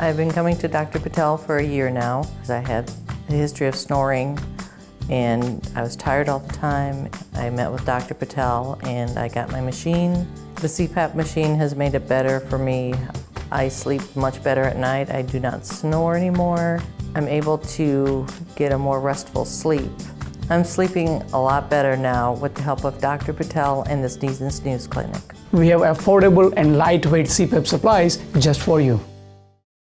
I've been coming to Dr. Patel for a year now because I had a history of snoring and I was tired all the time. I met with Dr. Patel and I got my machine. The CPAP machine has made it better for me. I sleep much better at night. I do not snore anymore. I'm able to get a more restful sleep. I'm sleeping a lot better now with the help of Dr. Patel and the Sneeze and Snooze clinic. We have affordable and lightweight CPAP supplies just for you.